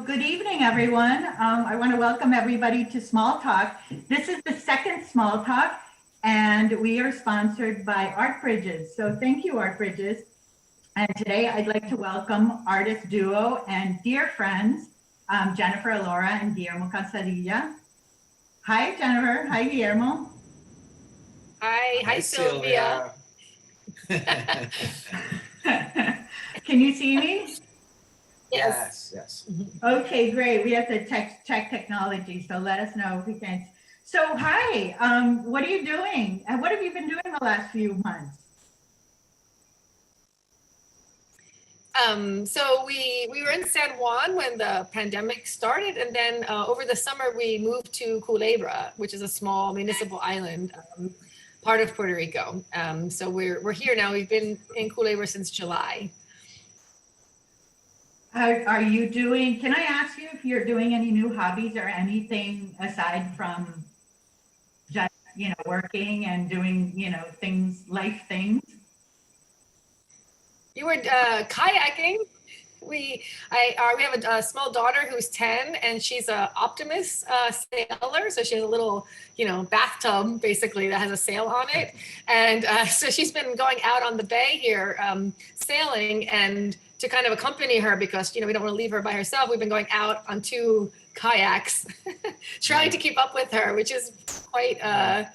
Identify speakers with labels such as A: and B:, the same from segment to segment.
A: Good evening, everyone. I want to welcome everybody to Small Talk. This is the second Small Talk, and we are sponsored by Art Bridges. So thank you, Art Bridges. And today I'd like to welcome artist duo and dear friends, Jennifer Allora and Guillermo Calzadilla. Hi, Jennifer. Hi, Guillermo.
B: Hi, Silvia.
A: Can you see me?
B: Yes.
A: Okay, great. We have to check technology, so let us know if we can. So, hi, what are you doing? And what have you been doing the last few months?
B: So we were in San Juan when the pandemic started, and then over the summer we moved to Culebra, which is a small municipal island, part of Puerto Rico. So we're here now. We've been in Culebra since July.
A: Are you doing, can I ask you if you're doing any new hobbies or anything aside from just, working and doing, life things?
B: You were kayaking. We have a small daughter who's 10, and she's an Optimist sailor. So she has a little, bathtub basically that has a sail on it. And so she's been going out on the bay here sailing, and to kind of accompany her, because we don't want to leave her by herself, we've been going out on 2 kayaks, trying to keep up with her, which is quite and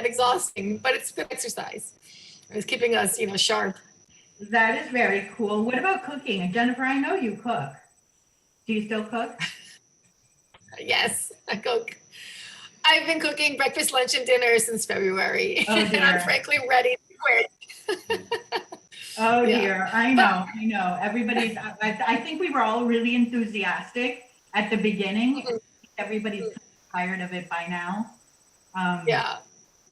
B: exhausting, but it's good exercise. It's keeping us, sharp.
A: That is very cool. What about cooking? And Jennifer, I know you cook. Do you still cook?
B: Yes, I cook. I've been cooking breakfast, lunch, and dinner since February,
A: oh,
B: and I'm frankly ready to quit.
A: Oh dear, I know. Everybody's, I think we were all really enthusiastic at the beginning. Everybody's tired of it by now.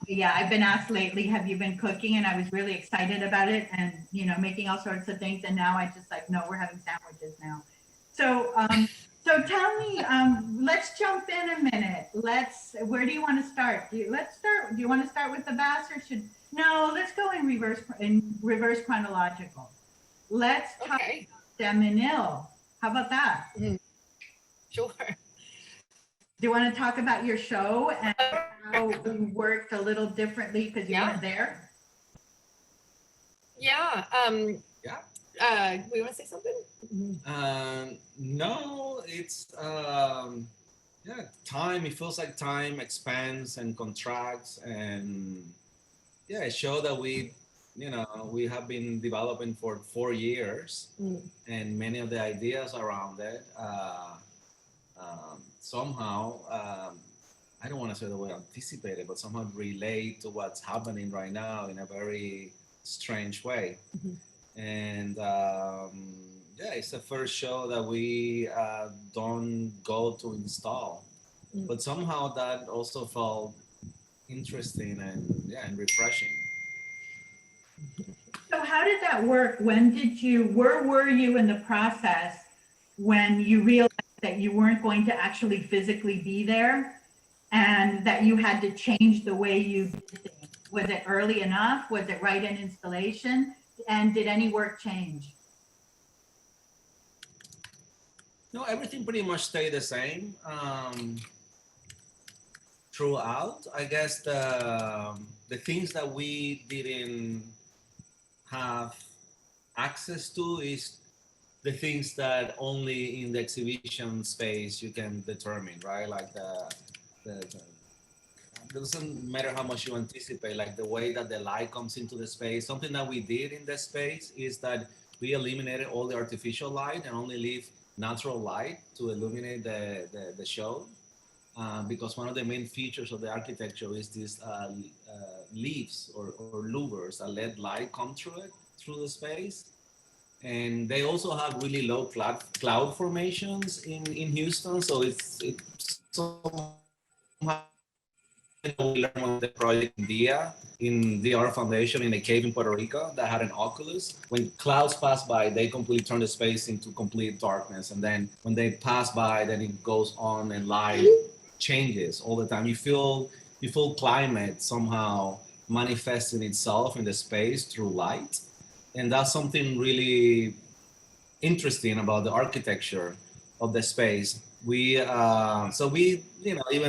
A: Yeah, I've been asked lately, have you been cooking? And I was really excited about it and, making all sorts of things. And now I just no, we're having sandwiches now. So, so tell me, let's jump in a minute. Where do you want to start? Do you want to start with the bass or let's go in reverse chronological. Let's talk about Seminole. How about that?
B: Sure.
A: Do you want to talk about your show and how you worked a little differently because you weren't there?
B: Yeah. We want to say something?
C: No, it's time. It feels like time expands and contracts, and a show that we have been developing for 4 years, and many of the ideas around it somehow, I don't want to say the word anticipated, but somehow relate to what's happening right now in a very strange way. And it's the first show that we don't go to install, but somehow that also felt interesting and refreshing.
A: So how did that work? Where were you in the process when you realized that you weren't going to actually physically be there and that you had to change the way you did things? Was it early enough? Was it right in installation? And did any work change?
C: No, everything pretty much stayed the same throughout. I guess the things that we didn't have access to is the things that only in the exhibition space you can determine, right? Like it doesn't matter how much you anticipate, like the way that the light comes into the space. Something that we did in the space is that we eliminated all the artificial light and only leave natural light to illuminate the show. Because one of the main features of the architecture is these leaves or louvers that let light come through the space. And they also have really low cloud formations in Houston. So it's somehow we learned on the project in the Art Foundation in a cave in Puerto Rico that had an oculus. When clouds pass by, they completely turn the space into complete darkness. And then when they pass by, then it goes on and light changes all the time. You feel climate somehow manifesting itself in the space through light. And that's something really interesting about the architecture of the space. Even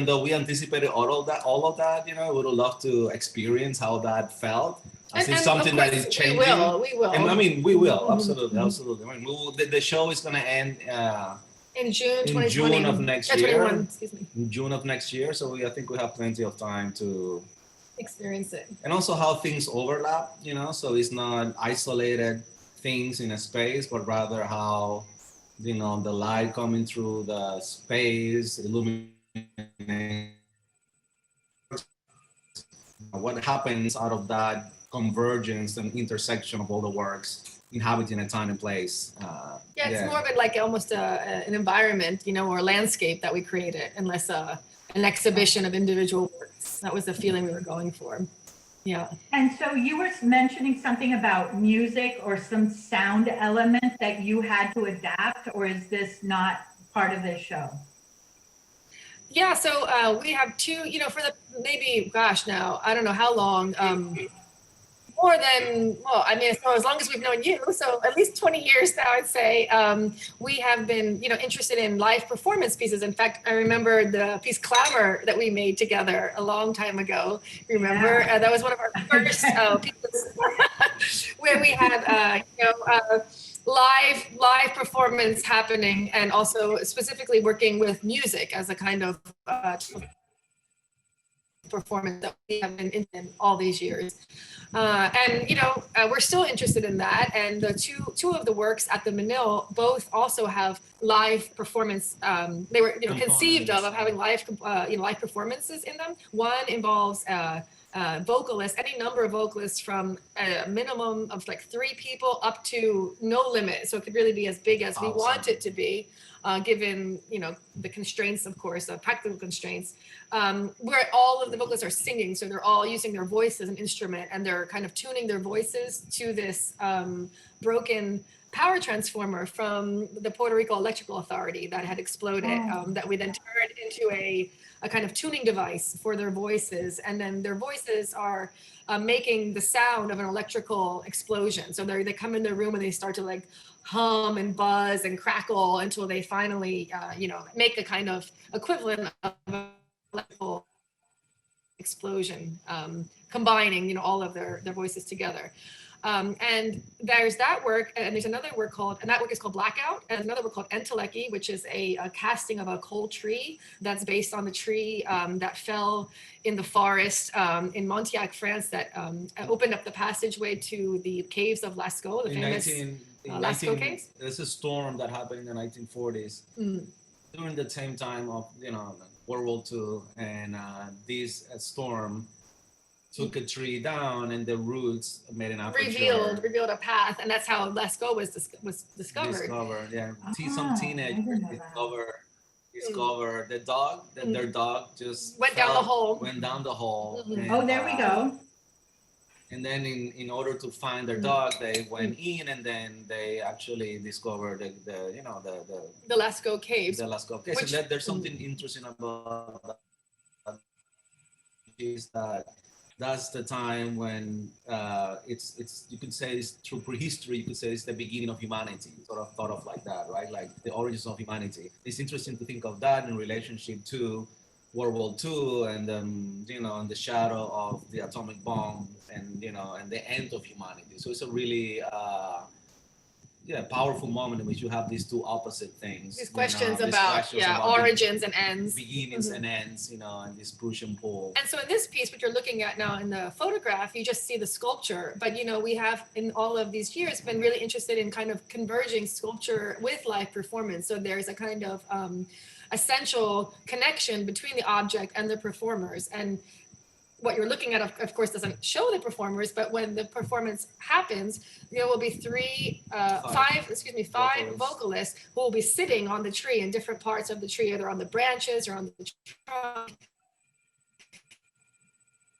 C: though we anticipated all of that, we would love to experience how that felt. As it's something that is changing.
B: We will.
C: And I mean, we will,
B: Mm-hmm.
C: absolutely. I mean, the show is going to end
B: in June 2020.
C: In June of next year.
B: 21, excuse me.
C: In June of next year. So I think we have plenty of time to
B: experience it.
C: And also how things overlap, so it's not isolated things in a space, but rather how, the light coming through the space, illuminating what happens out of that convergence and intersection of all the works inhabiting a time and place.
B: It's more of it like almost an environment, or a landscape that we created, and less an exhibition of individual works. That was the feeling we were going for. Yeah.
A: And so you were mentioning something about music or some sound element that you had to adapt, or is this not part of this show?
B: Yeah, so we have two, for the maybe, now, I don't know how long, more than, so as long as we've known you, so at least 20 years now, I'd say, we have been, interested in live performance pieces. In fact, I remember the piece Clamor that we made together a long time ago. Remember?
A: Yeah.
B: That was one of our first pieces where we had, live performance happening, and also specifically working with music as a kind of performance that we have been in all these years. We're still interested in that. And the two of the works at the Manil both also have live performance. They were conceived of having live performances in them. One involves vocalists, any number of vocalists, from a minimum of like 3 people up to no limit. So it could really be as big as we want it to be, given the constraints, of course, practical constraints, where all of the vocalists are singing. So they're all using their voice as an instrument, and they're kind of tuning their voices to this broken power transformer from the Puerto Rico Electrical Authority that had exploded, that we then turned into a kind of tuning device for their voices. And then their voices are making the sound of an electrical explosion. So they come in their room and they start to like hum and buzz and crackle until they finally, make a kind of equivalent of an electrical explosion, combining, all of their voices together. And there's that work, and there's another work and that work is called Blackout, and another work called Enteleki, which is a casting of a coal tree that's based on the tree that fell in the forest in Montiac, France, that opened up the passageway to the caves of Lascaux, the famous Lascaux caves.
C: There's a storm that happened in the 1940s during the same time of World War II, and this storm took a tree down, and the roots made an aperture.
B: Revealed a path, and that's how Lascaux was discovered.
C: Some teenagers discovered the dog, their dog just
B: went down the hole.
A: And, there we go.
C: And then in order to find their dog, they went in, and then they actually discovered the
B: Lascaux caves.
C: The Lascaux caves. And there's something interesting about that, is that that's the time when it's you could say it's through prehistory, you could say it's the beginning of humanity, sort of thought of like that, right? Like the origins of humanity. It's interesting to think of that in relationship to World War II, and and the shadow of the atomic bomb, and and the end of humanity. So it's a really powerful moment in which you have these two opposite things.
B: These questions about origins and ends.
C: Beginnings and ends, and this push and pull.
B: And so in this piece, what you're looking at now in the photograph, you just see the sculpture. But, we have in all of these years been really interested in kind of converging sculpture with live performance. So there's a kind of essential connection between the object and the performers. And what you're looking at, of course, doesn't show the performers, but when the performance happens, there will be five vocalists who will be sitting on the tree in different parts of the tree, either on the branches or on the trunk,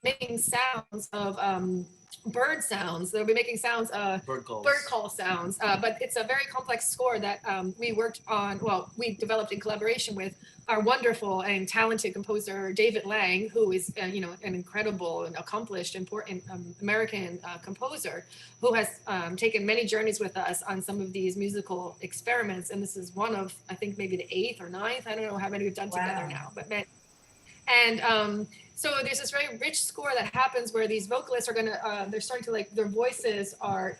B: making sounds of bird sounds. They'll be making sounds,
C: Bird calls.
B: bird call sounds. But it's a very complex score that we worked on. Well, we developed in collaboration with our wonderful and talented composer David Lang, who is you know, an incredible and accomplished, important American composer, who has taken many journeys with us on some of these musical experiments. And this is one of, I think, maybe the 8th or 9th. I don't know how many we've done together now, but and so there's this very rich score that happens where these vocalists are gonna they're starting to, like, their voices are,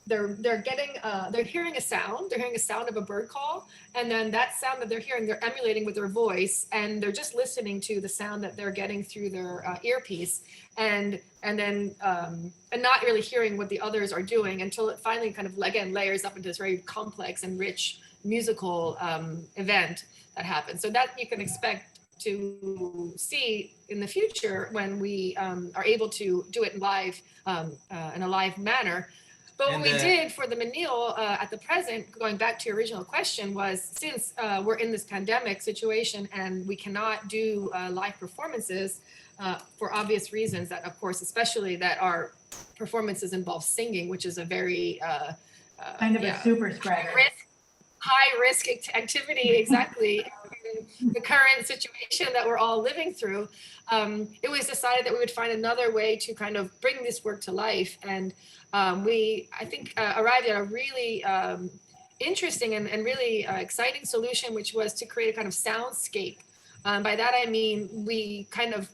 B: they're getting they're hearing a sound of a bird call, and then that sound that they're hearing, they're emulating with their voice, and they're just listening to the sound that they're getting through their earpiece, and then and not really hearing what the others are doing until it finally kind of, again, layers up into this very complex and rich musical event that happens. So that you can expect to see in the future when we are able to do it live in a live manner. But what we did for the Menil at the present, going back to your original question, was since we're in this pandemic situation and we cannot do live performances for obvious reasons, that of course, especially that our performances involve singing, which is a very
A: kind of a super spreader.
B: High risk activity, exactly. In the current situation that we're all living through, it was decided that we would find another way to kind of bring this work to life. And we, I think, arrived at a really interesting and really exciting solution, which was to create a kind of soundscape. By that, I mean, we kind of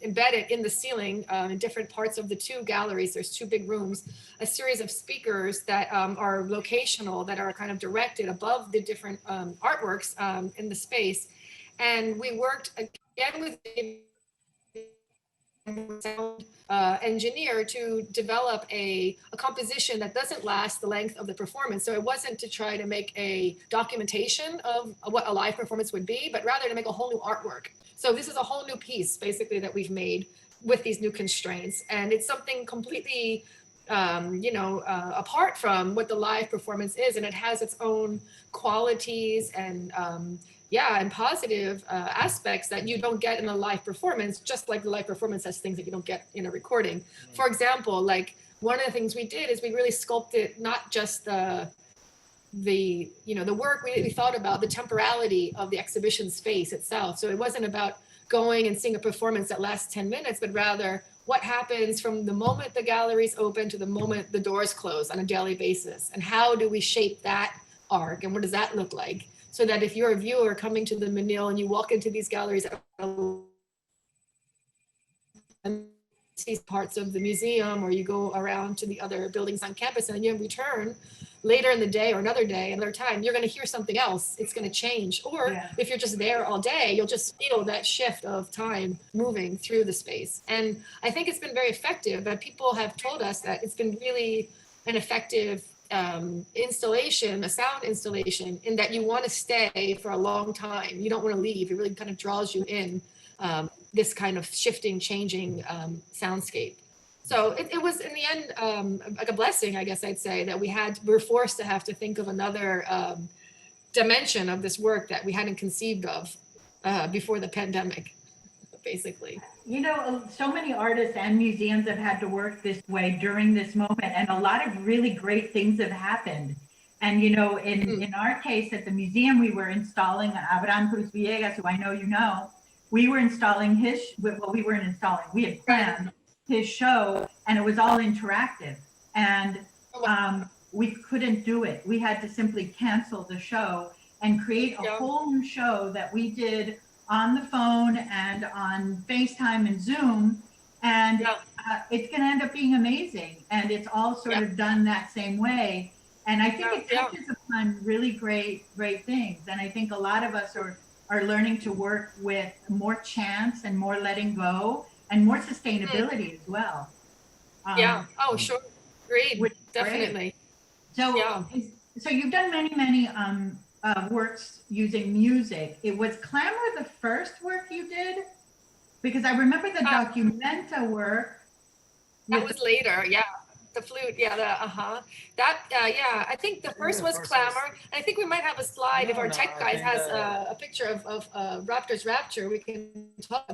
B: embedded in the ceiling in different parts of the 2 galleries, there's 2 big rooms, a series of speakers that are locational, that are kind of directed above the different artworks in the space. And we worked again with sound engineer to develop a composition that doesn't last the length of the performance. So it wasn't to try to make a documentation of what a live performance would be, but rather to make a whole new artwork. So this is a whole new piece basically that we've made with these new constraints. And it's something completely apart from what the live performance is. And it has its own qualities and and positive aspects that you don't get in a live performance, just like the live performance has things that you don't get in a recording. For example, like one of the things we did is we really sculpted not just the work, we thought about the temporality of the exhibition space itself. So it wasn't about going and seeing a performance that lasts 10 minutes, but rather what happens from the moment the galleries open to the moment the doors close on a daily basis. And how do we shape that arc? And what does that look like? So that if you're a viewer coming to the Menil and you walk into these galleries and see parts of the museum, or you go around to the other buildings on campus and then you return later in the day or another day, another time, you're going to hear something else. It's going to change. Or if you're just there all day, you'll just feel that shift of time moving through the space. And I think it's been very effective, but people have told us that it's been really an effective installation, a sound installation, in that you want to stay for a long time. You don't want to leave. It really kind of draws you in, this kind of shifting, changing soundscape. So it was in the end like a blessing, I guess I'd say, that we're forced to have to think of another dimension of this work that we hadn't conceived of before the pandemic, basically.
A: You know, so many artists and museums have had to work this way during this moment, and a lot of really great things have happened. And, you know, in our case at the museum, we were installing Abraham Cruz Villegas, who I know you know. We were installing we had planned his show, and it was all interactive. And we couldn't do it. We had to simply cancel the show and create a whole new show that we did on the phone and on FaceTime and Zoom, and it's going to end up being amazing. And it's all sort of done that same way. And I think it touches upon really great things. And I think a lot of us are learning to work with more chance and more letting go and more sustainability as well.
B: Oh, sure. Great. Definitely.
A: So, so you've done many works using music. Was Clamor the first work you did? Because I remember the Documenta work.
B: That was later, the flute, I think the first was Clamor. I think we might have a slide if our tech guys has a picture of Raptor's Rapture. We can talk.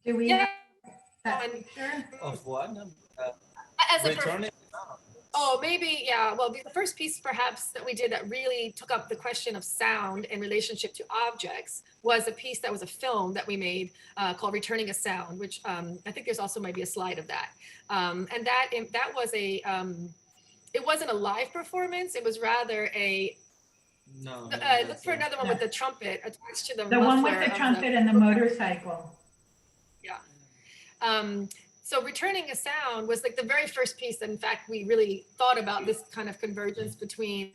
A: Do we? That
B: on
A: picture?
C: Of what?
B: as a
C: Returning.
B: Oh, maybe, yeah. Well, the first piece perhaps that we did that really took up the question of sound in relationship to objects was a piece that was a film that we made called Returning a Sound, which I think there's also maybe a slide of that. And that was it wasn't a live performance. It was rather a,
C: No.
B: look for another one with the trumpet attached to the
A: The one with
B: muffler
A: the
B: of
A: trumpet and the motorcycle.
B: Yeah. So Returning a Sound was like the very first piece that in fact we really thought about this kind of convergence between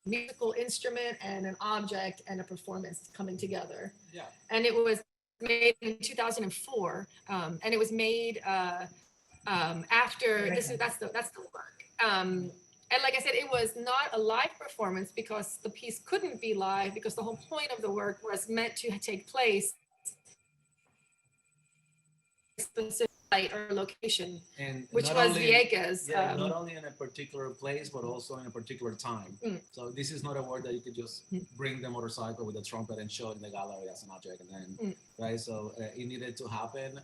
B: a musical instrument and an object and a performance coming together.
C: Yeah.
B: And it was made in 2004, and it was made after that's the work. And like I said, it was not a live performance because the piece couldn't be live because the whole point of the work was meant to take place specific site or location,
C: And
B: which
C: not
B: was
C: only,
B: Vieques.
C: yeah, not only in a particular place, but also in a particular time.
B: Mm.
C: So this is not a work that you could just bring the motorcycle with a trumpet and show it in the gallery as an object, and then right. So it needed to happen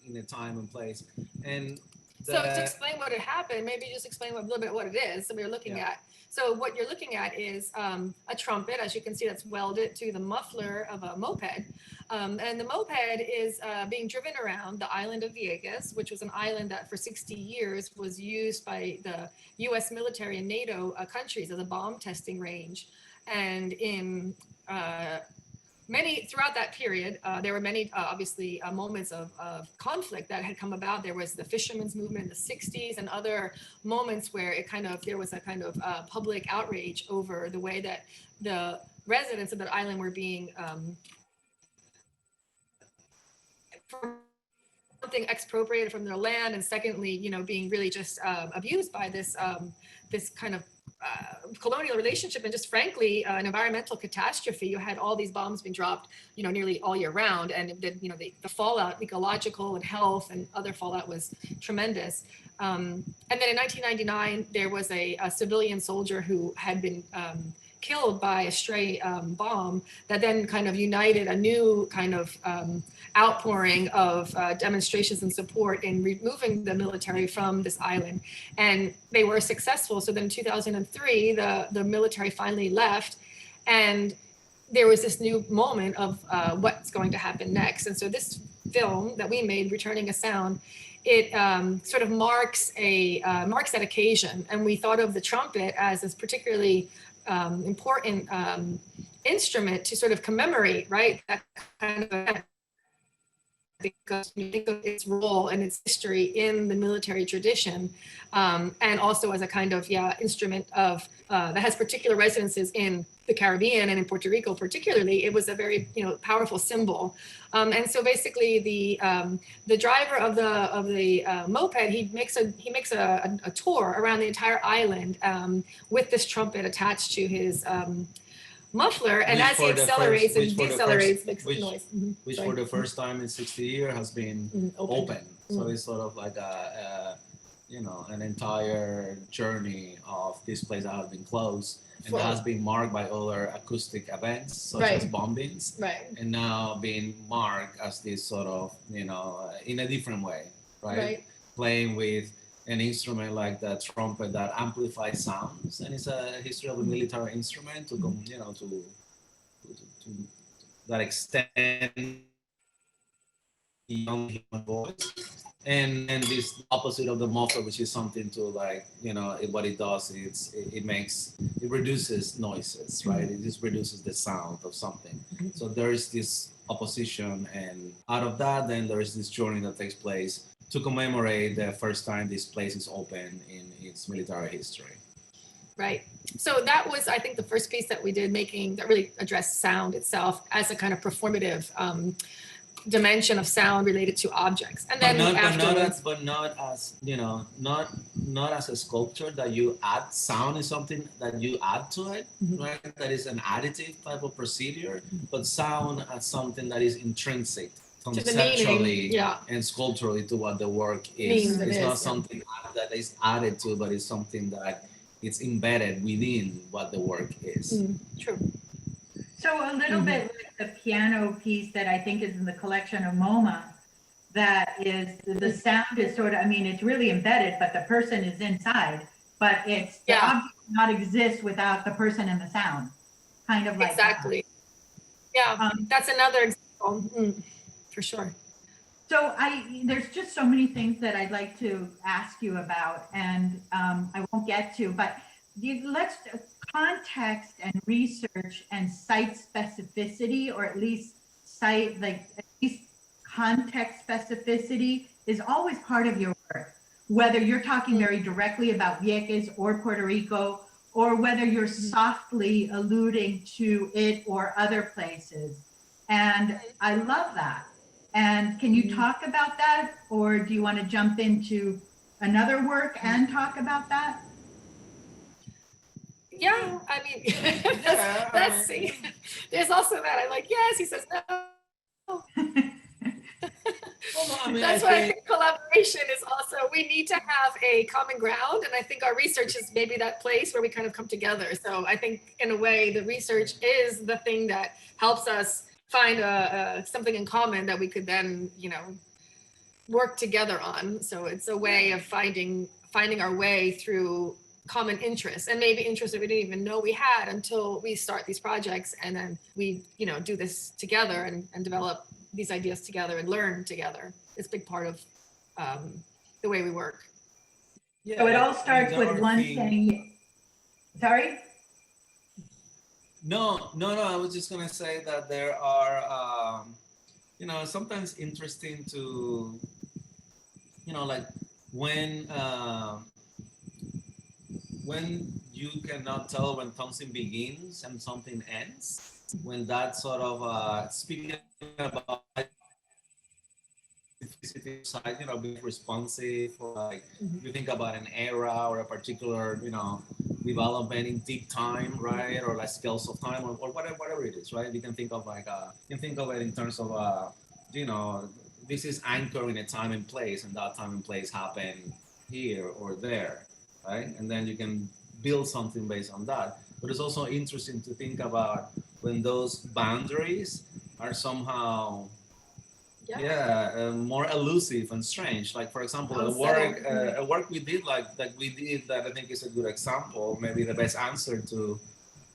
C: in a time and place. And
B: So to explain what had happened, maybe just explain a little bit what it is that we were looking at. So what you're looking at is a trumpet, as you can see, that's welded to the muffler of a moped. And the moped is being driven around the island of Vieques, which was an island that for 60 years was used by the US military and NATO countries as a bomb testing range. And in throughout that period, there were many, obviously, moments of conflict that had come about. There was the fishermen's movement in the 60s and other moments where there was a kind of public outrage over the way that the residents of that island were being something expropriated from their land, and secondly, being really just abused by this kind of colonial relationship, and just frankly an environmental catastrophe. You had all these bombs being dropped nearly all year round, and the fallout, ecological and health and other fallout, was tremendous. And then in 1999 there was a civilian soldier who had been killed by a stray bomb that then kind of united a new kind of outpouring of demonstrations and support in removing the military from this island. And they were successful. So then in 2003, the military finally left, and there was this new moment of what's going to happen next. And so this film that we made, Returning a Sound, it sort of marks that occasion. And we thought of the trumpet as this particularly important instrument to sort of commemorate, right, that kind of event, because you think of its role and its history in the military tradition, and also as a kind of instrument of that has particular resonances in the Caribbean and in Puerto Rico particularly. It was a very powerful symbol, and so basically the driver of the moped, he makes a tour around the entire island with this trumpet attached to his muffler, and as he accelerates and decelerates, makes a noise.
C: Which for the first time in 60 years has been open. So it's sort of like an entire journey of this place that has been closed and that has been marked by other acoustic events such as bombings, and now being marked as this sort of in a different way, right? Playing with an instrument like the trumpet that amplifies sounds, and it's a history of a military instrument to that extent young human voice, and this opposite of the muffler, which is something to what it does is it reduces noises, right? It just reduces the sound of something. So there is this opposition, and out of that, then there is this journey that takes place to commemorate the first time this place is open in its military history.
B: Right. So that was, I think, the first piece that we did, that really addressed sound itself as a kind of performative dimension of sound related to objects. And then
C: not as a sculpture that you add. Sound is something that you add to it, right? That is an additive type of procedure, but sound as something that is intrinsic conceptually and sculpturally to what the work is. It's not something that is added to, but it's something that it's embedded within what the work is.
B: True.
A: So a little bit with the piano piece that I think is in the collection of MoMA, that is, the sound is sort of, I mean, it's really embedded, but the person is inside, but it's, the
B: Yeah.
A: object does not exist without the person and the sound, kind of like
B: Exactly. Yeah, that's another example, for sure.
A: So there's just so many things that I'd like to ask you about, and I won't get to, but let's context and research and site specificity, or at least context specificity is always part of your work, whether you're talking very directly about Vieques or Puerto Rico, or whether you're softly alluding to it or other places. And I love that. And can you talk about that, or do you want to jump into another work and talk about that?
B: Yeah, I mean, let's see. There's also that. I'm like, yes, he says no.
C: Well, no, I mean,
B: That's why I think collaboration is also, we need to have a common ground. And I think our research is maybe that place where we kind of come together. So I think in a way, the research is the thing that helps us find something in common that we could then, work together on. So it's a way of finding our way through common interests, and maybe interests that we didn't even know we had until we start these projects. And then we, do this together and develop these ideas together and learn together. It's a big part of the way we work.
C: Yeah,
A: So it all starts with one thing. Sorry?
C: No. I was just gonna say that there are, sometimes interesting to, like when you cannot tell when something begins and something ends, when that sort of speaking about side, being responsive, or like you think about an era or a particular, development in deep time, right? Or like scales of time, or whatever it is, right? You can think of it in terms of, this is anchored in a time and place, and that time and place happened here or there, right? And then you can build something based on that. But it's also interesting to think about when those boundaries are somehow more elusive and strange. Like, for example, a work we did that I think is a good example. Maybe the best answer to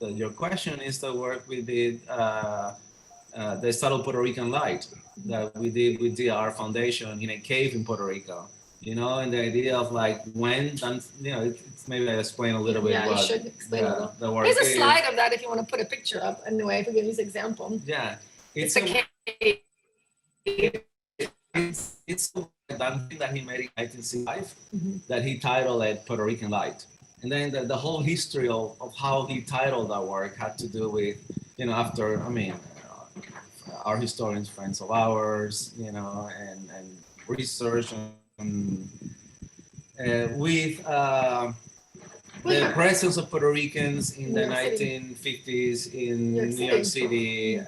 C: your question is the work we did, the Subtle Puerto Rican Light that we did with DR Foundation in a cave in Puerto Rico. And the idea of like when, it's maybe I explain a little bit.
B: Yeah,
C: what
B: you should explain a little.
C: The work
B: There's a slide of that if you want to put a picture up. Anyway, if we give this example.
C: Yeah,
B: it's a cave.
C: It's that thing that he made in 1965 that he titled it Puerto Rican Light. And then the whole history of how he titled that work had to do with, after, our historians, friends of ours, and research and with the presence of Puerto Ricans in the 1950s in New York City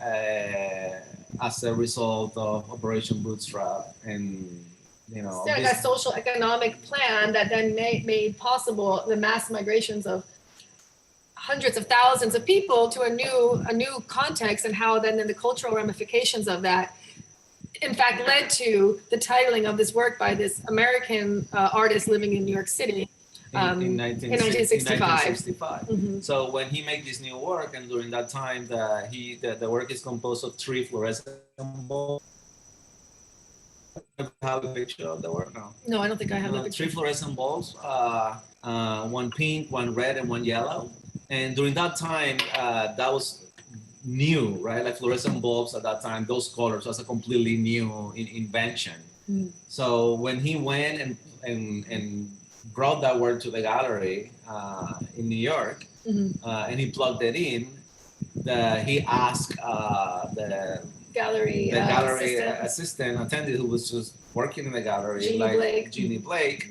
C: as a result of Operation Bootstrap, and
B: like a social economic plan that then made possible the mass migrations of hundreds of thousands of people to a new context, and how then the cultural ramifications of that in fact led to the titling of this work by this American artist living in New York City in 1965.
C: So when he made this new work, and during that time the work is composed of 3 fluorescent bulbs. Have a picture of the work now?
B: No, I don't think I have a picture.
C: 3 fluorescent bulbs, one pink, one red, and one yellow. And during that time, that was new, right? Like fluorescent bulbs at that time, those colors was a completely new invention. So when he went and brought that work to the gallery in New York, and he plugged it in, he asked the gallery assistant attendant who was just working in the gallery, Jeannie Blake,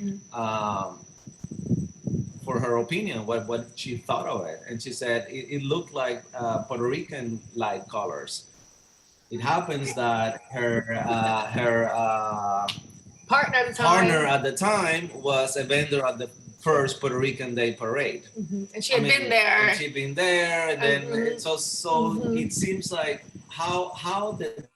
C: for her opinion, what she thought of it. And she said it looked like Puerto Rican light colors. It happens that her partner at the time was a vendor at the first Puerto Rican Day Parade.
B: And she had been there.
C: And she'd been there, and then so it seems like how the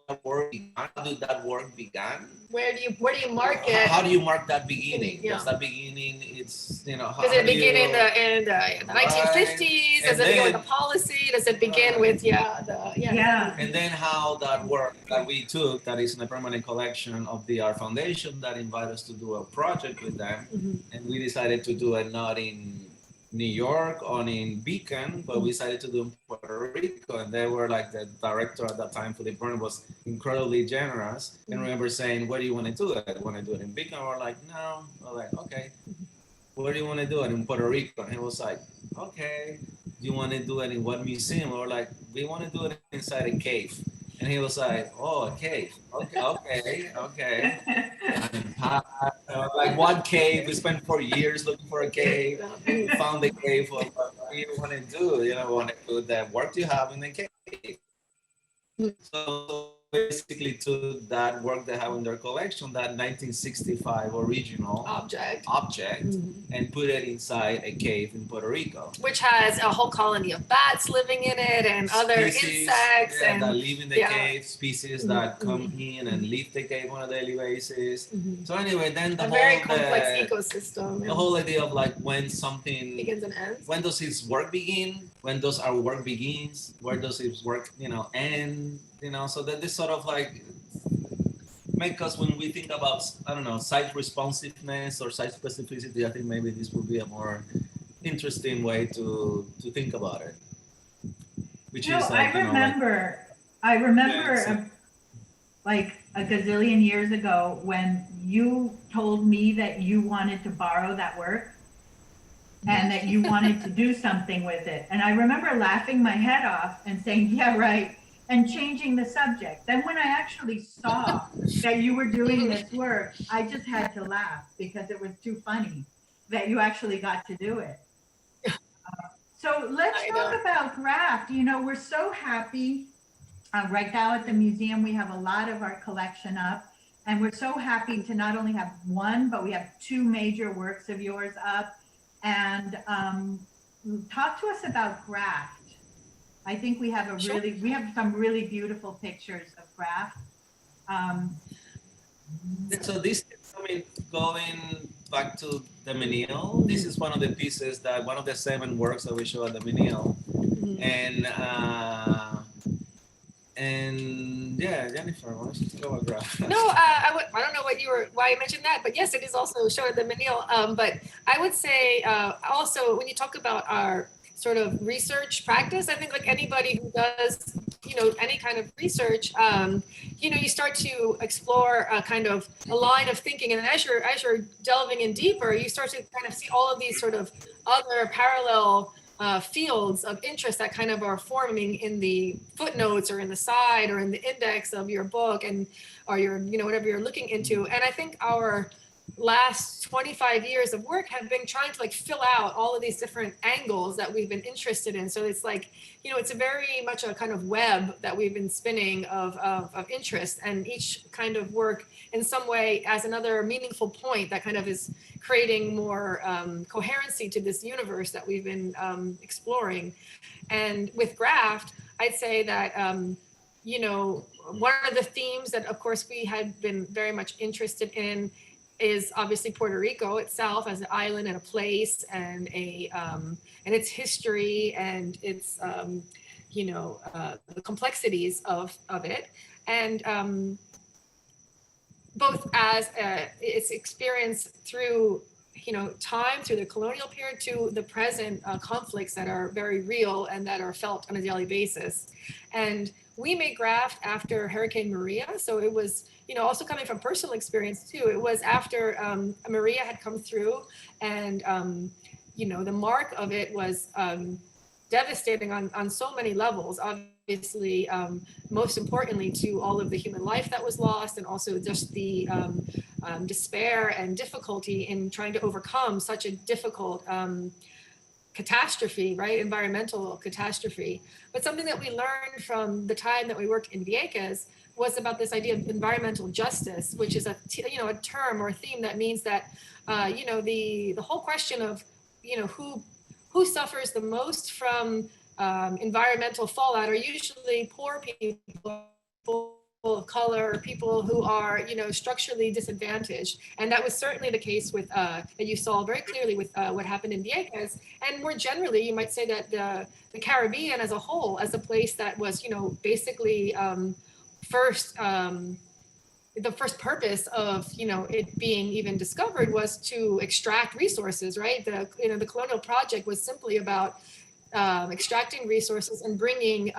C: that work began? How did that work began?
B: Where do you mark it?
C: How do you mark that beginning?
B: Yeah.
C: Does that beginning, it's, you know, how
B: Does it
C: do
B: begin
C: you,
B: in the 1950s? Does
C: And
B: it begin with
C: then-
B: the policy? Does it begin with
A: Yeah.
C: And then how that work that we took, that is in a permanent collection of the Art Foundation, that invited us to do a project with them.
B: Mhm.
C: And we decided to do it not in New York or in Beacon, but we decided to do it in Puerto Rico. And they were like, the director at that time, Philip Byrne, was incredibly generous. And I remember saying, where do you want to do it? Want to do it in Beacon? We're like, no. We're like, okay. Where do you want to do it? In Puerto Rico. And he was like, okay. Do you want to do it in what museum? We were like, we want to do it inside a cave. And he was like, oh, a cave. Okay. And like one cave, we spent 4 years looking for a cave. We found the cave. Well, what do you want to do? You know, we want to do the work you have in the cave. So basically, to that work they have in their collection, that 1965 original
B: object,
C: and put it inside a cave in Puerto Rico,
B: which has a whole colony of bats living in it and other insects
C: that live in the cave, species that come in and leave the cave on a daily basis. So anyway, then the
B: a
C: whole
B: very complex ecosystem.
C: the whole idea of like when something
B: begins and ends.
C: When does its work begin? When does our work begins? Where does its work, end? So that this sort of like make us, when we think about, I don't know, site responsiveness or site specificity, I think maybe this would be a more interesting way to think about it. Which is like,
A: I remember like a gazillion years ago when you told me that you wanted to borrow that work and that you wanted to do something with it. And I remember laughing my head off and saying, yeah, right, and changing the subject. Then when I actually saw that you were doing this work, I just had to laugh because it was too funny that you actually got to do it. So let's talk about Graft. We're so happy. Right now at the museum, we have a lot of our collection up, and we're so happy to not only have one, but we have two major works of yours up. And talk to us about Graft. I think we have we have some really beautiful pictures of Graft.
C: So this, going back to the Menil, this is one of the pieces one of the 7 works that we show at the Menil. And yeah, Jennifer, why don't you talk about Graft?
B: No, I don't know why you mentioned that, but yes, it is also shown at the Menil. But I would say also when you talk about our sort of research practice, I think like anybody who does, any kind of research, you start to explore a kind of a line of thinking, and as you're delving in deeper, you start to kind of see all of these sort of other parallel fields of interest that kind of are forming in the footnotes or in the side or in the index of your book or your, whatever you're looking into. And I think our last 25 years of work have been trying to like fill out all of these different angles that we've been interested in. So it's like, it's a very much a kind of web that we've been spinning of interest, and each kind of work in some way as another meaningful point that kind of is creating more coherency to this universe that we've been exploring. And with Graft, I'd say that, one of the themes that of course we had been very much interested in is obviously Puerto Rico itself as an island and a place, and and its history and its the complexities of it, and both as its experience through time, through the colonial period, to the present conflicts that are very real and that are felt on a daily basis. And we made Graft after Hurricane Maria, so it was also coming from personal experience too. It was after Maria had come through, and the mark of it was devastating on so many levels. Obviously, most importantly, to all of the human life that was lost, and also just the despair and difficulty in trying to overcome such a difficult catastrophe, right? Environmental catastrophe. But something that we learned from the time that we worked in Vieques was about this idea of environmental justice, which is a term or a theme that means that the whole question of who suffers the most from environmental fallout are usually poor people of color, people who are, structurally disadvantaged. And that was certainly the case with, that you saw very clearly with what happened in Vieques. And more generally, you might say that the Caribbean as a whole, as a place that was, basically first, the first purpose of, it being even discovered was to extract resources, right? The colonial project was simply about extracting resources and bringing,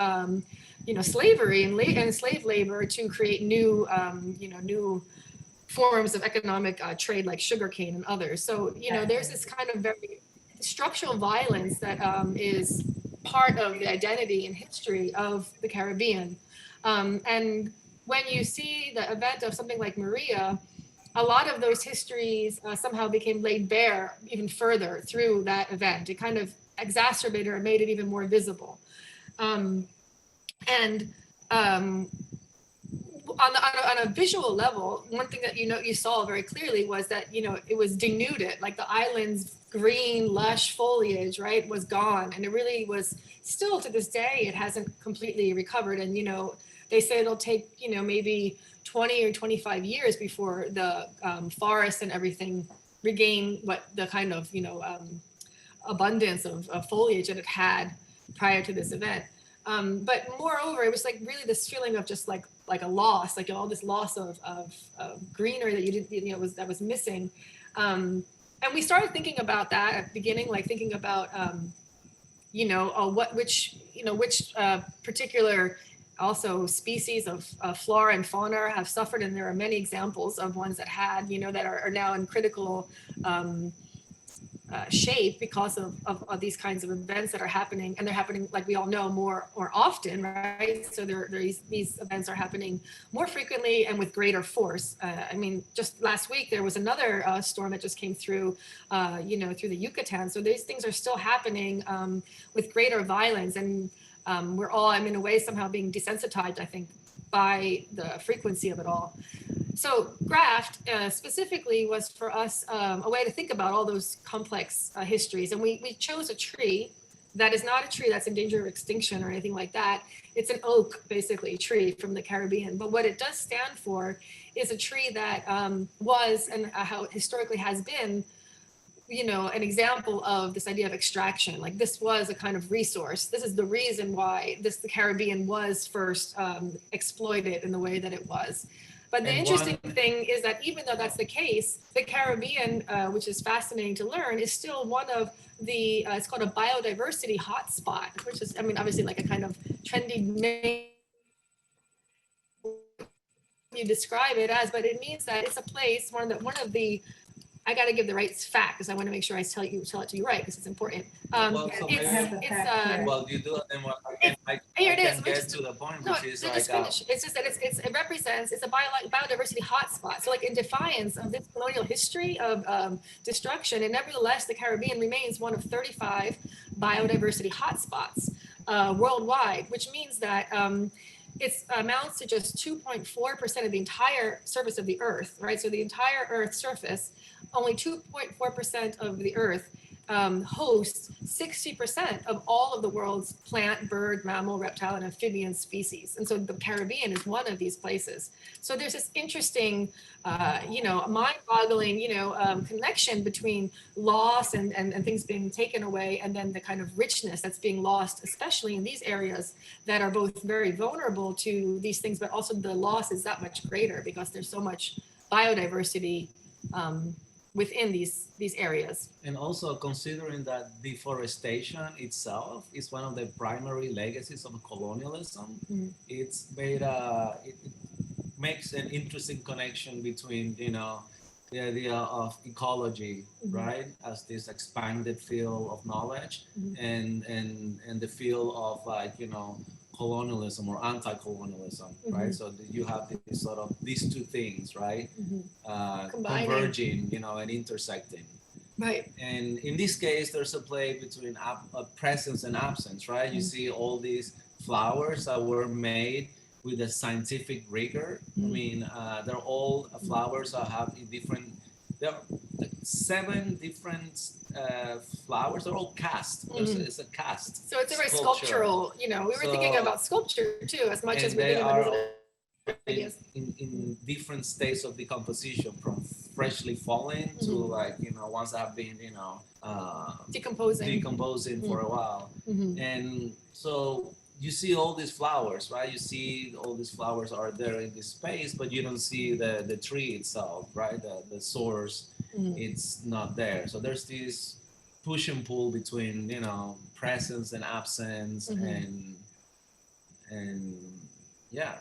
B: slavery and slave labor to create new, new forms of economic trade like sugarcane and others. So, there's this kind of very structural violence that is part of the identity and history of the Caribbean. And when you see the event of something like Maria, a lot of those histories somehow became laid bare even further through that event. It kind of exacerbated or made it even more visible. On a visual level, one thing that you saw very clearly was that it was denuded, like the island's green lush foliage, right, was gone, and it really was still to this day it hasn't completely recovered. And they say it'll take maybe 20 or 25 years before the forests and everything regain what the kind of abundance of foliage that it had prior to this event. But moreover, it was like really this feeling of just like a loss, like all this loss of greenery that you didn't, that was missing. And we started thinking about that at the beginning, like thinking about, which particular also species of flora and fauna have suffered. And there are many examples of ones that had, that are now in critical shape because of these kinds of events that are happening, and they're happening, like we all know, more often, right? So these events are happening more frequently and with greater force. I mean, just last week there was another storm that just came through, through the Yucatan. So these things are still happening with greater violence, and we're all, in a way, somehow being desensitized, I think, by the frequency of it all. So Graft specifically was for us a way to think about all those complex histories. And we chose a tree that is not a tree that's in danger of extinction or anything like that. It's an oak, basically, tree from the Caribbean. But what it does stand for is a tree that was, and how it historically has been, an example of this idea of extraction. Like this was a kind of resource. This is the reason why the Caribbean was first exploited in the way that it was. But the interesting thing is that even though that's the case, the Caribbean, which is fascinating to learn, is still one of the, it's called a biodiversity hotspot, which is, obviously like a kind of trendy name you describe it as, but it means that it's a place, one of the I got to give the right fact because I want to make sure I tell it to you right because it's important.
C: Well, you do it, then I can get to the point, which is like,
B: it's just that it represents, it's a biodiversity hotspot. So like in defiance of this colonial history of destruction, and nevertheless, the Caribbean remains one of 35 biodiversity hotspots worldwide, which means that it amounts to just 2.4% of the entire surface of the Earth, right? So the entire Earth's surface, only 2.4% of the Earth hosts 60% of all of the world's plant, bird, mammal, reptile, and amphibian species. And so the Caribbean is one of these places. So there's this interesting, mind-boggling, connection between loss and things being taken away, and then the kind of richness that's being lost, especially in these areas that are both very vulnerable to these things, but also the loss is that much greater because there's so much biodiversity within these areas.
C: And also considering that deforestation itself is one of the primary legacies of colonialism, it's made it makes an interesting connection between the idea of ecology, right, as this expanded field of knowledge, and the field of colonialism or anti-colonialism, right? So you have these two things, right, converging, and intersecting.
B: Right.
C: And in this case, there's a play between presence and absence, right? You see all these flowers that were made with a scientific rigor. They're all flowers that have there are like 7 different flowers. They're all cast. It's a cast.
B: So it's a very sculptural, we were thinking about sculpture too, as much as we think about it. ideas.
C: in different states of decomposition, from freshly fallen to like, ones that have been, decomposing for a while. And so you see all these flowers, right? You see all these flowers are there in this space, but you don't see the tree itself, right? The source, it's not there. So there's this push and pull between, presence and absence, and yeah.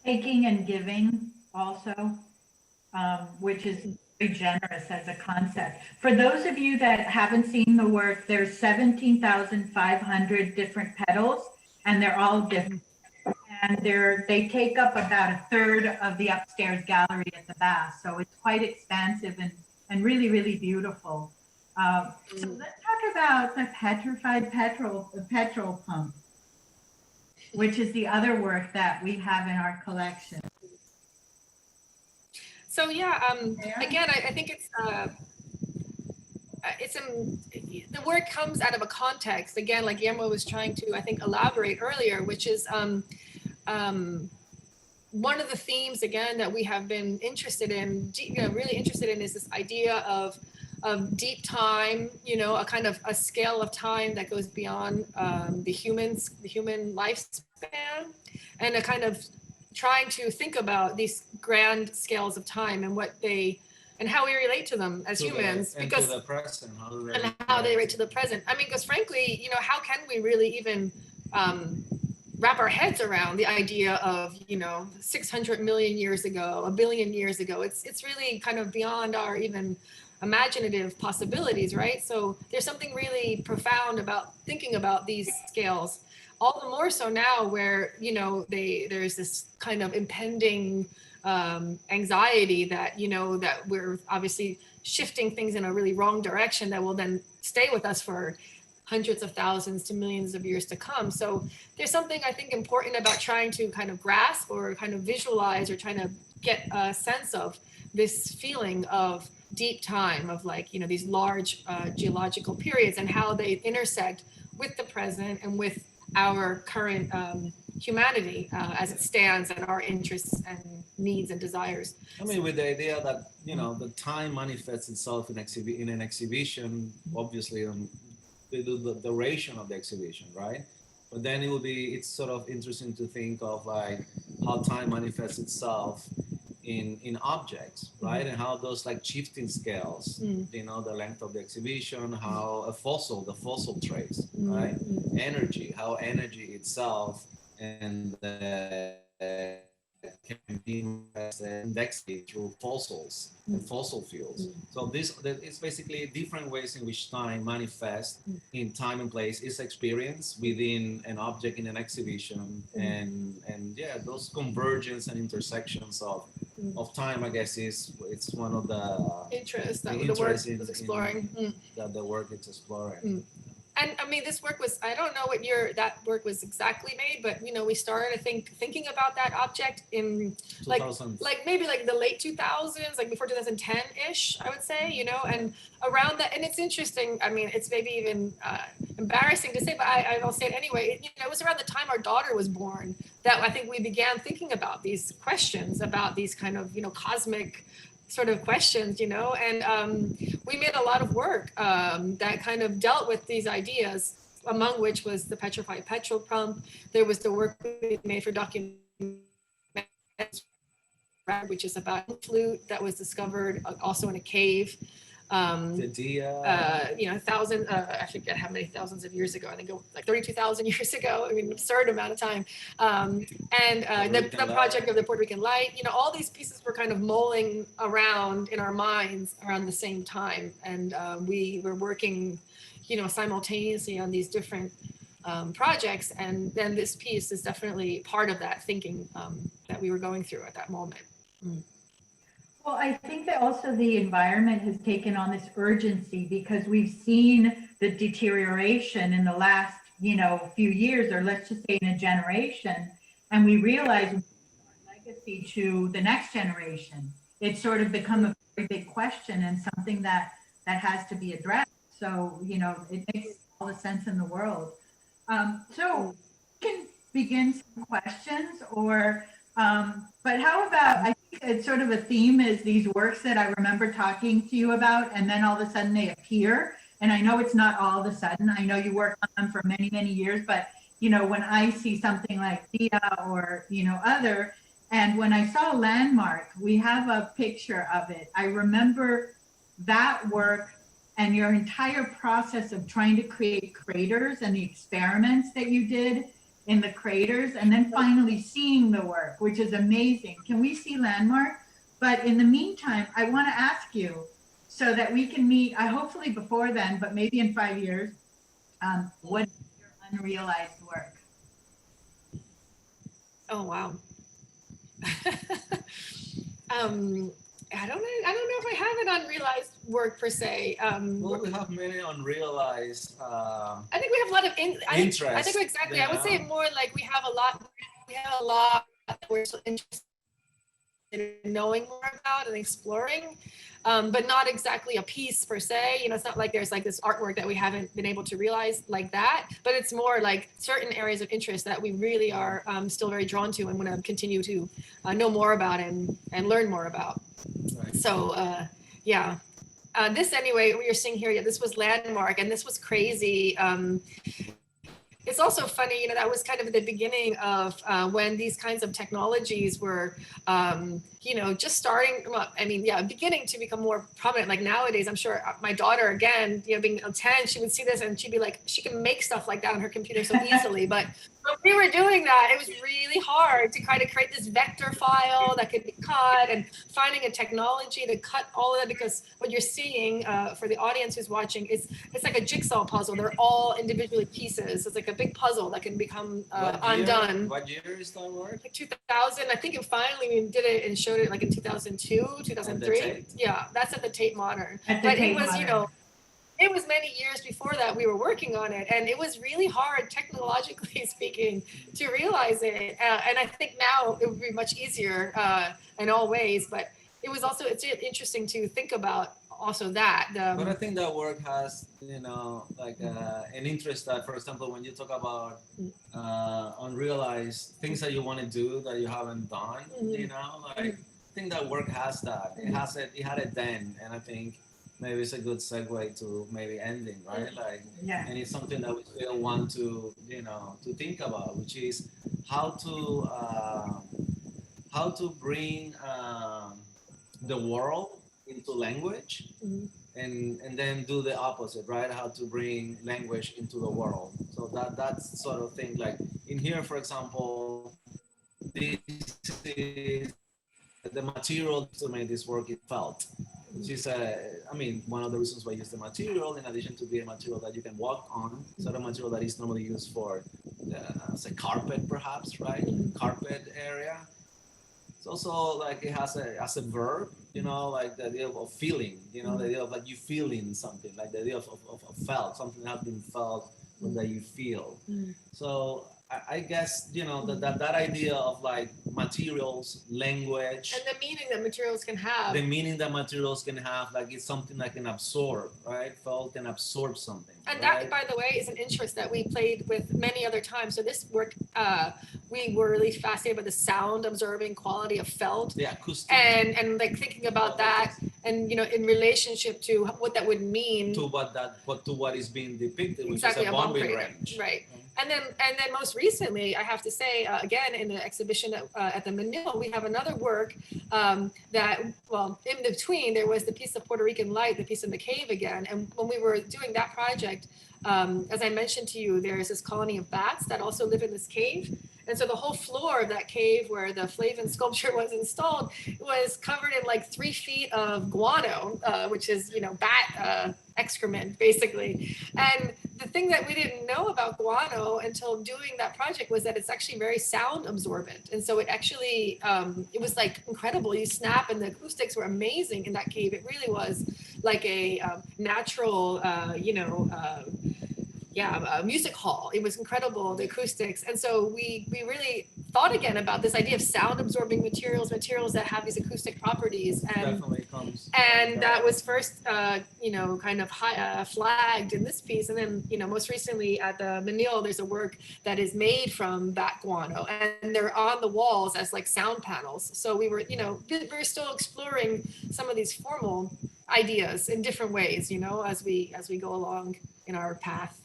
A: Taking and giving also, which is very generous as a concept. For those of you that haven't seen the work, there's 17,500 different petals, and they're all different. And they take up about a third of the upstairs gallery at the bath. So it's quite expansive and really, really beautiful. So let's talk about the Petrified Petrol Pump, which is the other work that we have in our collection.
B: So yeah, again, I think the work comes out of a context. Again, like Guillermo was trying to, I think, elaborate earlier, which is one of the themes, again, that we have been interested in, really interested in, is this idea of deep time, a kind of a scale of time that goes beyond the human lifespan, and a kind of trying to think about these grand scales of time and how we relate to them as humans,
C: because to the present,
B: how they relate to the present. I mean, because frankly, how can we really even wrap our heads around the idea of 600 million years ago, a billion years ago? It's really kind of beyond our even imaginative possibilities, right? So there's something really profound about thinking about these scales, all the more so now where there's this kind of impending anxiety that that we're obviously shifting things in a really wrong direction that will then stay with us for hundreds of thousands to millions of years to come. So there's something, I think, important about trying to kind of grasp or kind of visualize or trying to get a sense of this feeling of deep time, of like, these large geological periods and how they intersect with the present and with our current humanity as it stands, and our interests and needs and desires.
C: I mean, with the idea that, the time manifests itself in an exhibition, obviously the duration of the exhibition, right? But then it's sort of interesting to think of like how time manifests itself in objects, right? And how those like shifting scales, the length of the exhibition, how the fossil trace, right? Energy, how energy itself and can be indexed through fossils and fossil fuels. So it's basically different ways in which time manifests in time and place is experienced within an object in an exhibition, and yeah, those convergence and intersections of time, I guess, it's one of the
B: interests that the work is exploring.
C: That the work is exploring.
B: And I mean, this work was, I don't know what year that work was exactly made, but we started, I think, thinking about that object in like maybe like the late 2000s, like before 2010-ish, I would say, and around that. And it's interesting. I mean, it's maybe even embarrassing to say, but I'll say it anyway. It was around the time our daughter was born that I think we began thinking about these questions, about these kind of, cosmic sort of questions, and we made a lot of work that kind of dealt with these ideas, among which was the Petrified Petrol Pump. There was the work we made for documentary, which is about a flute that was discovered also in a cave. I forget how many thousands of years ago. I think like 32,000 years ago. I mean, an absurd amount of time. And the project of the Puerto Rican Light. All these pieces were kind of mulling around in our minds around the same time, and we were working, simultaneously on these different projects. And then this piece is definitely part of that thinking that we were going through at that moment.
A: Well, I think that also the environment has taken on this urgency because we've seen the deterioration in the last, few years, or let's just say in a generation, and we realize our legacy to the next generation. It's sort of become a very big question and something that has to be addressed. So, it makes all the sense in the world. So we can begin some questions, or But how about, I think it's sort of a theme is these works that I remember talking to you about, and then all of a sudden they appear. And I know it's not all of a sudden. I know you worked on them for many, many years, but you know, when I see something like Dia or, you know, other, and when I saw Landmark, we have a picture of it. I remember that work and your entire process of trying to create craters and the experiments that you did in the craters, and then finally seeing the work, which is amazing. Can we see Landmark? But in the meantime, I want to ask you so that we can meet, hopefully before then, but maybe in 5 years, what is your unrealized work?
B: Oh, wow. I don't know if I have an unrealized work per se.
C: Well, we have many unrealized.
B: I think we have a lot of interest. I think exactly. Yeah. I would say more like we have a lot that we're so interested in knowing more about and exploring, but not exactly a piece per se. You know, it's not like there's like this artwork that we haven't been able to realize like that, but it's more like certain areas of interest that we really are still very drawn to and want to continue to know more about and learn more about. Right. So yeah, this anyway, what you're seeing here, yeah, this was Landmark, and this was crazy. It's also funny, you know, that was kind of the beginning of when these kinds of technologies were, you know, just starting, well, I mean, yeah, beginning to become more prominent. Like nowadays, I'm sure my daughter, again, you know, being 10, she would see this and she'd be like, she can make stuff like that on her computer so easily. But when we were doing that, it was really hard to kind of create this vector file that could be cut, and finding a technology to cut all of that, because what you're seeing for the audience who's watching is it's like a jigsaw puzzle. They're all individually pieces. It's like a big puzzle that can become undone.
C: What year is that work?
B: Like 2000. I think it finally we did it and showed it like in 2002, 2003. Yeah, that's at the Tate Modern. But it was, you know, it was many years before that we were working on it, and it was really hard technologically speaking to realize it. And I think now it would be much easier in all ways, but it was also, it's interesting to think about also that.
C: But I think that work has, you know, like an interest that, for example, when you talk about unrealized things that you want to do that you haven't done, you know, like I think that work has that. It has it. It had it then, and I think maybe it's a good segue to maybe ending, right? Like, yeah. And it's something that we still want to, you know, to think about, which is how to bring the world into language, and then do the opposite, right? How to bring language into the world. So that's sort of thing. Like in here, for example, this is the material to make this work is felt, which is I mean, one of the reasons why I use the material, in addition to being a material that you can walk on, sort of material that is normally used for as a carpet, perhaps, right? Carpet area. It's also like it has as a verb, you know, like the idea of feeling, you know, the idea of like you feeling something, like the idea of felt, something that has been felt, that you feel. So I guess, you know, that idea of like materials, language,
B: and the meaning that materials can have.
C: The meaning that materials can have, like it's something that can absorb, right? Felt can absorb something.
B: And
C: right?
B: that, by the way, is an interest that we played with many other times. So this work, we were really fascinated by the sound absorbing quality of felt.
C: The acoustic.
B: And like thinking about that, and you know, in relationship to what that would mean
C: to what is being depicted, which
B: exactly,
C: is a bombing range.
B: Right. And then most recently, I have to say, again, in the exhibition at the Manila, we have another work that, well, in between, there was the piece of Puerto Rican light, the piece in the cave again. And when we were doing that project, as I mentioned to you, there is this colony of bats that also live in this cave. And so the whole floor of that cave where the Flavin sculpture was installed was covered in like 3 feet of guano, which is, you know, bat excrement, basically. And the thing that we didn't know about guano until doing that project was that it's actually very sound absorbent. And so it actually, it was like incredible. You snap, and the acoustics were amazing in that cave. It really was like a natural, you know, a music hall. It was incredible, the acoustics. And so we really thought again about this idea of sound absorbing materials that have these acoustic properties. And
C: Definitely comes.
B: and that was first, kind of flagged in this piece. And then, most recently at the Menil, there's a work that is made from that guano, and they're on the walls as like sound panels. So we were, we're still exploring some of these formal ideas in different ways, as we go along in our path.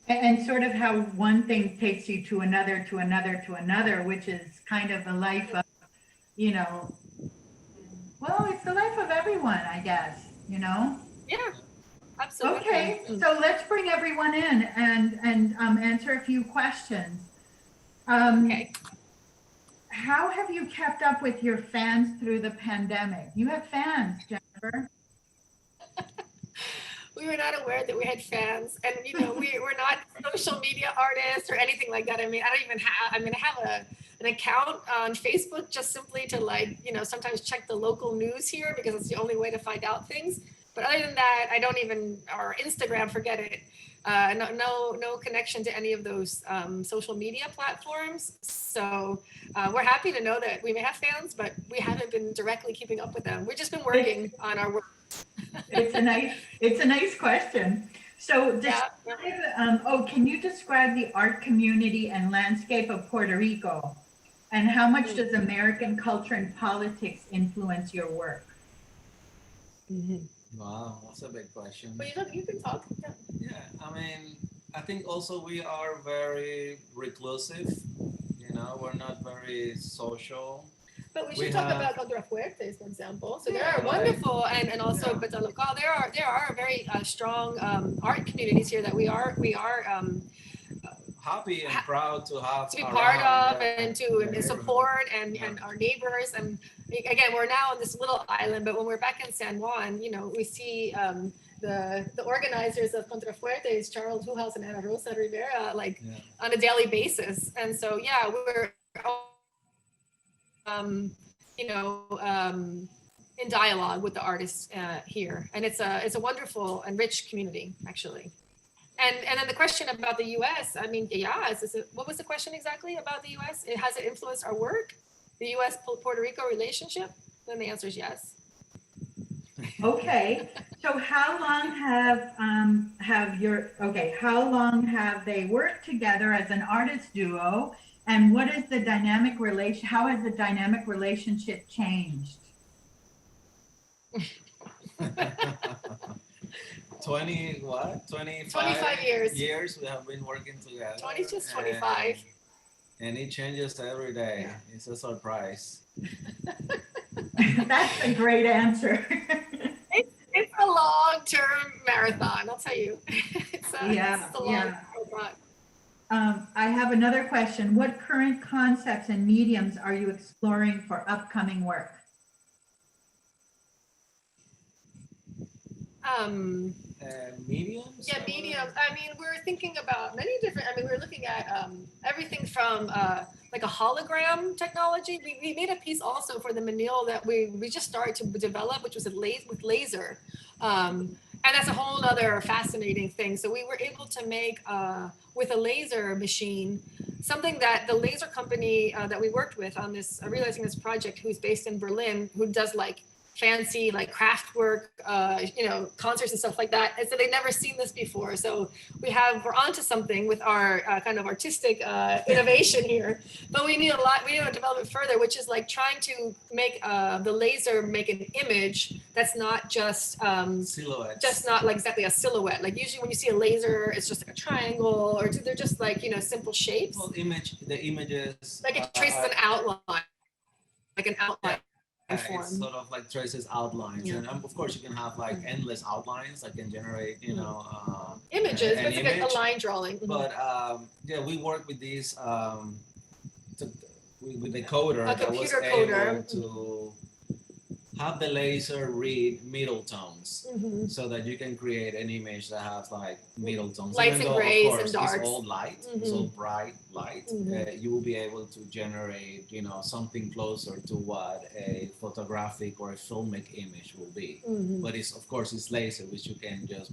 A: And sort of how one thing takes you to another, to another, to another, which is kind of the life of, well, it's the life of everyone, I guess,
B: Yeah, absolutely.
A: Okay, so let's bring everyone in and answer a few questions.
B: Okay.
A: How have you kept up with your fans through the pandemic? You have fans, Jennifer.
B: We were not aware that we had fans, and we're not social media artists or anything like that. I mean, I don't even have. I have an account on Facebook just simply to sometimes check the local news here because it's the only way to find out things. But other than that, I don't even, or Instagram, forget it. No connection to any of those social media platforms. So we're happy to know that we may have fans, but we haven't been directly keeping up with them. We've just been working on our work.
A: It's a nice question. So can you describe the art community and landscape of Puerto Rico? And how much does American culture and politics influence your work?
B: Mm-hmm.
C: Wow, that's a big question.
B: But you can talk.
C: Yeah, I mean, I think also we are very reclusive. We're not very social.
B: But we should talk about Contrafuertes, for example. So there are wonderful and also Petrol Local. There are very strong art communities here that we are
C: happy and proud to
B: be part of and to support and our neighbors. And again, we're now on this little island, but when we're back in San Juan, we see the organizers of Contrafuertes, Charles Huhaus and Ana Rosa Rivera, on a daily basis. And so we're in dialogue with the artists here, and it's a wonderful and rich community, actually. And then the question about the U.S. I mean, what was the question exactly about the U.S.? Has it influenced our work, the U.S. Puerto Rico relationship? Then the answer is yes.
A: Okay, so how long have they worked together as an artist duo? And what is the dynamic relation? How has the dynamic relationship changed?
C: 25 years we have been working together.
B: 25.
C: And it changes every day. Yeah. It's a surprise.
A: That's a great answer.
B: It's a long-term marathon, I'll tell you. It's a long marathon.
A: I have another question. What current concepts and mediums are you exploring for upcoming work?
C: Mediums?
B: Yeah, mediums. I mean, we're thinking about many different, we're looking at everything from like a hologram technology. We made a piece also for the Menil that we just started to develop, which was with laser. And that's a whole other fascinating thing. So we were able to make, with a laser machine, something that the laser company that we worked with on this, realizing this project, who's based in Berlin, who does fancy craft work, concerts and stuff like that. And so they'd never seen this before. So we're onto something with our kind of artistic innovation here, but we need to develop it further, which is trying to make the laser make an image that's not just
C: silhouette,
B: just not exactly a silhouette. Usually when you see a laser, it's just a triangle, or they're just simple shapes.
C: Well, the images.
B: It traces an outline, an outline.
C: It sort of traces outlines, and of course you can have endless outlines that can generate
B: images. It's a line drawing.
C: But we work with these with the coder,
B: a computer coder,
C: to have the laser read middle tones
B: Mhm.
C: so that you can create an image that has like middle tones.
B: Lights
C: Even
B: and
C: though,
B: grays
C: of
B: and
C: course,
B: darks.
C: it's all light, it's all bright light, you will be able to generate, you know, something closer to what a photographic or a filmic image will be. But it's, of course, it's laser, which you can just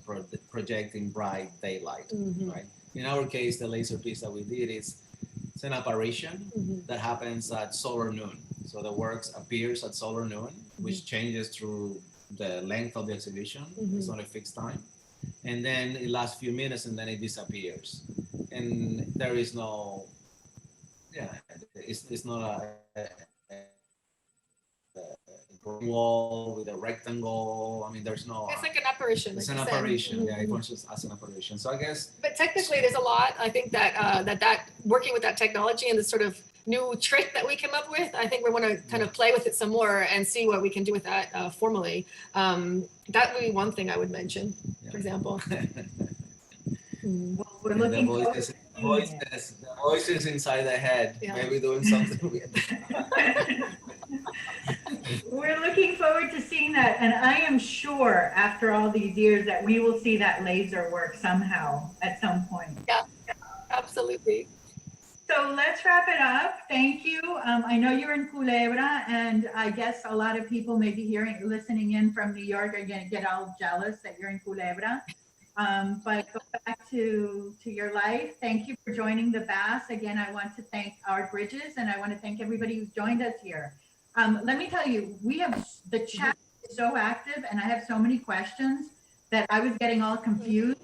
C: project in bright daylight, right? In our case, the laser piece that we did is it's an apparition that happens at solar noon. So the works appears at solar noon, which changes through the length of the exhibition. It's not a fixed time. And then it lasts a few minutes and then it disappears. And there is no, yeah, it's not a wall with a rectangle. I mean, there's no.
B: It's like an apparition.
C: It's
B: like
C: an
B: you said.
C: apparition. Yeah, it functions as an apparition. So I guess.
B: But technically, there's a lot. I think that that working with that technology and this sort of new trick that we came up with, I think we want to kind of play with it some more and see what we can do with that formally. That would be one thing I would mention, for example.
A: Well, we're looking forward to
C: the voices inside the head, maybe doing something weird.
A: We're looking forward to seeing that, and I am sure after all these years that we will see that laser work somehow at some point.
B: Yeah, absolutely.
A: So let's wrap it up. Thank you. I know you're in Culebra, and I guess a lot of people may be listening in from New York are going to get all jealous that you're in Culebra. But go back to your life. Thank you for joining the BAS. Again, I want to thank our Bridges, and I want to thank everybody who's joined us here. Let me tell you, we have the chat is so active, and I have so many questions that I was getting all confused.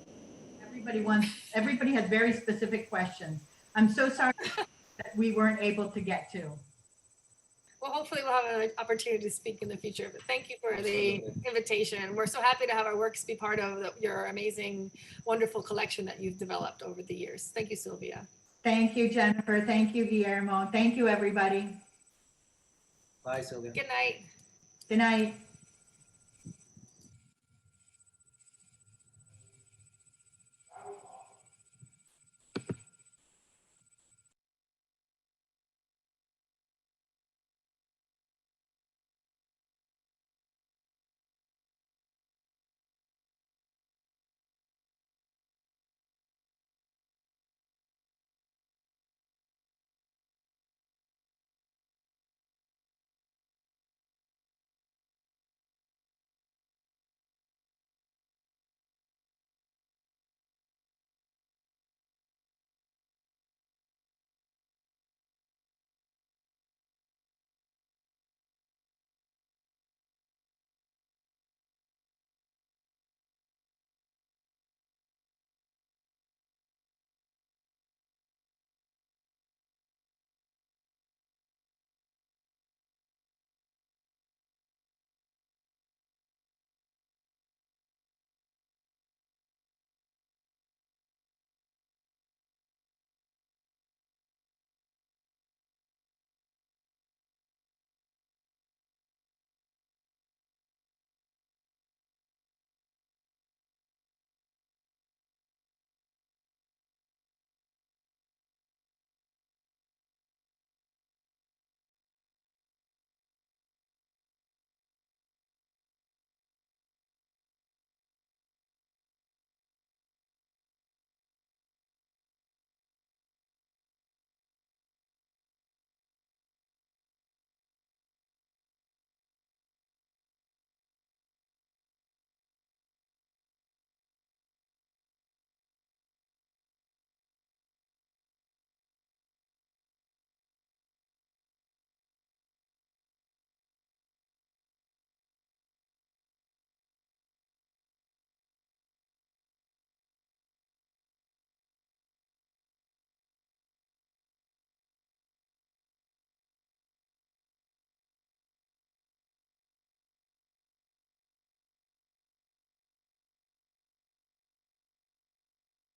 A: Everybody has very specific questions. I'm so sorry that we weren't able to get to.
B: Well, hopefully we'll have an opportunity to speak in the future, but thank you for the invitation. We're so happy to have our works be part of your amazing, wonderful collection that you've developed over the years. Thank you, Silvia.
A: Thank you, Jennifer. Thank you, Guillermo. Thank you, everybody.
C: Bye, Silvia.
B: Good night.
A: Good night.